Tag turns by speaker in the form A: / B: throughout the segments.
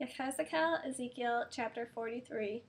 A: Yechezk'el, Ezekiel chapter 43.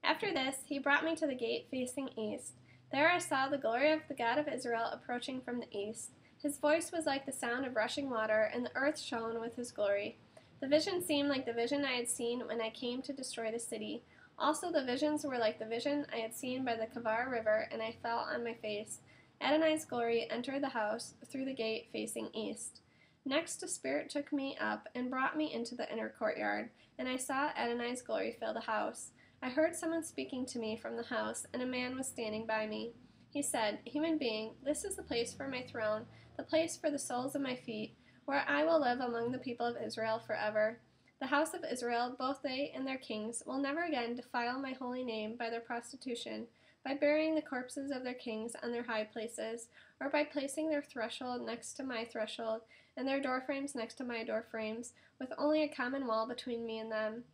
A: After this, he brought me to the gate facing east. There I saw the glory of the God of Israel approaching from the east. His voice was like the sound of rushing water, and the earth shone with his glory. The vision seemed like the vision I had seen when I came to destroy the city. Also the visions were like the vision I had seen by the Kavar River, and I fell on my face. Adonai's glory entered the house through the gate facing east. Next a spirit took me up and brought me into the inner courtyard, and I saw Adonai's glory fill the house. I heard someone speaking to me from the house, and a man was standing by me. He said, "Human being, this is the place for my throne, the place for the soles of my feet, where I will live among the people of Israel forever. The house of Israel, both they and their kings, will never again defile my holy name by their prostitution, by burying the corpses of their kings on their high places, or by placing their threshold next to my threshold, and their doorframes next to my doorframes, with only a common wall between me and them.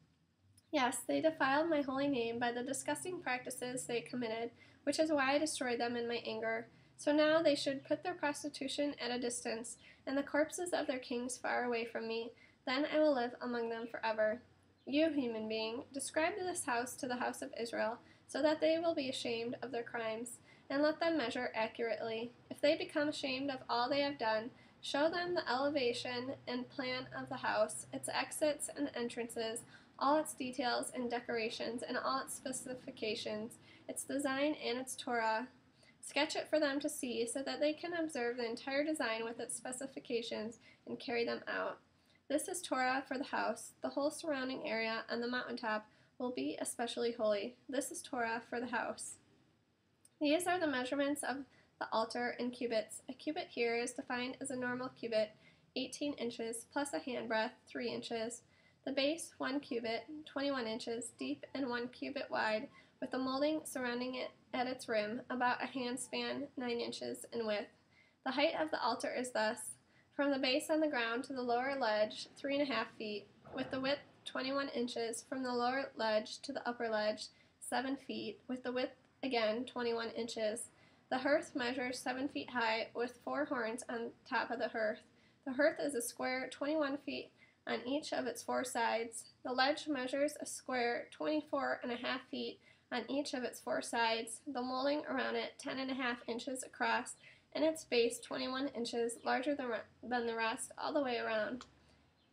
A: Yes, they defiled my holy name by the disgusting practices they committed, which is why I destroyed them in my anger. So now they should put their prostitution at a distance, and the corpses of their kings far away from me. Then I will live among them forever. You, human being, describe this house to the house of Israel, so that they will be ashamed of their crimes, and let them measure accurately. If they become ashamed of all they have done, show them the elevation and plan of the house, its exits and entrances, all its details and decorations, and all its specifications, its design and its Torah. Sketch it for them to see, so that they can observe the entire design with its specifications and carry them out. This is Torah for the house. The whole surrounding area on the mountaintop will be especially holy. This is Torah for the house. These are the measurements of the altar in cubits. A cubit here is defined as a normal cubit, 18 inches, plus a handbreadth, 3 inches. The base, 1 cubit, 21 inches, deep and 1 cubit wide, with the molding surrounding it at its rim, about a handspan, 9 inches in width. The height of the altar is thus: from the base on the ground to the lower ledge, 3.5 feet, with the width 21 inches, from the lower ledge to the upper ledge, 7 feet, with the width again 21 inches. The hearth measures 7 feet high, with 4 horns on top of the hearth. The hearth is a square 21 feet on each of its 4 sides. The ledge measures a square 24.5 feet on each of its 4 sides, the molding around it 10.5 inches across, and its base 21 inches larger than the rest all the way around.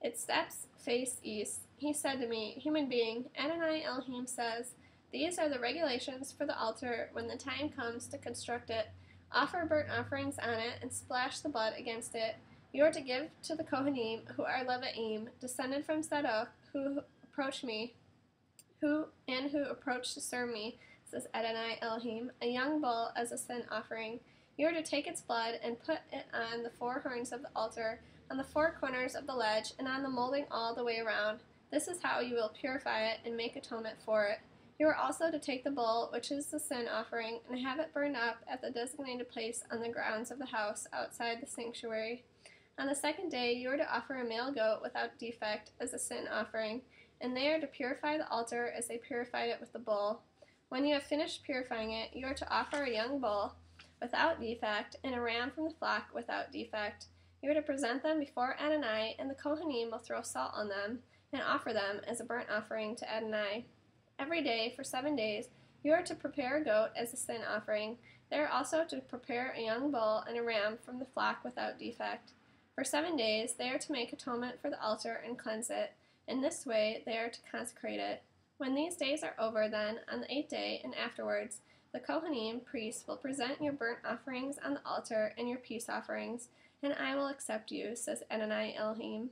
A: Its steps face east. He said to me, "Human being, Adonai Elohim says, these are the regulations for the altar when the time comes to construct it. Offer burnt offerings on it and splash the blood against it. You are to give to the Kohanim, who are Levi'im, descended from Zadok, who approached to serve me, says Adonai Elohim, a young bull as a sin offering. You are to take its blood and put it on the 4 horns of the altar, on the 4 corners of the ledge, and on the molding all the way around. This is how you will purify it and make atonement for it. You are also to take the bull, which is the sin offering, and have it burned up at the designated place on the grounds of the house outside the sanctuary. On the 2nd day you are to offer a male goat without defect as a sin offering, and they are to purify the altar as they purified it with the bull. When you have finished purifying it, you are to offer a young bull without defect, and a ram from the flock without defect. You are to present them before Adonai, and the Kohanim will throw salt on them, and offer them as a burnt offering to Adonai. Every day, for 7 days, you are to prepare a goat as a sin offering. They are also to prepare a young bull and a ram from the flock without defect. For 7 days, they are to make atonement for the altar and cleanse it. In this way, they are to consecrate it. When these days are over, then, on the 8th day and afterwards, the Kohanim, priests, will present your burnt offerings on the altar and your peace offerings, and I will accept you, says Adonai Elohim.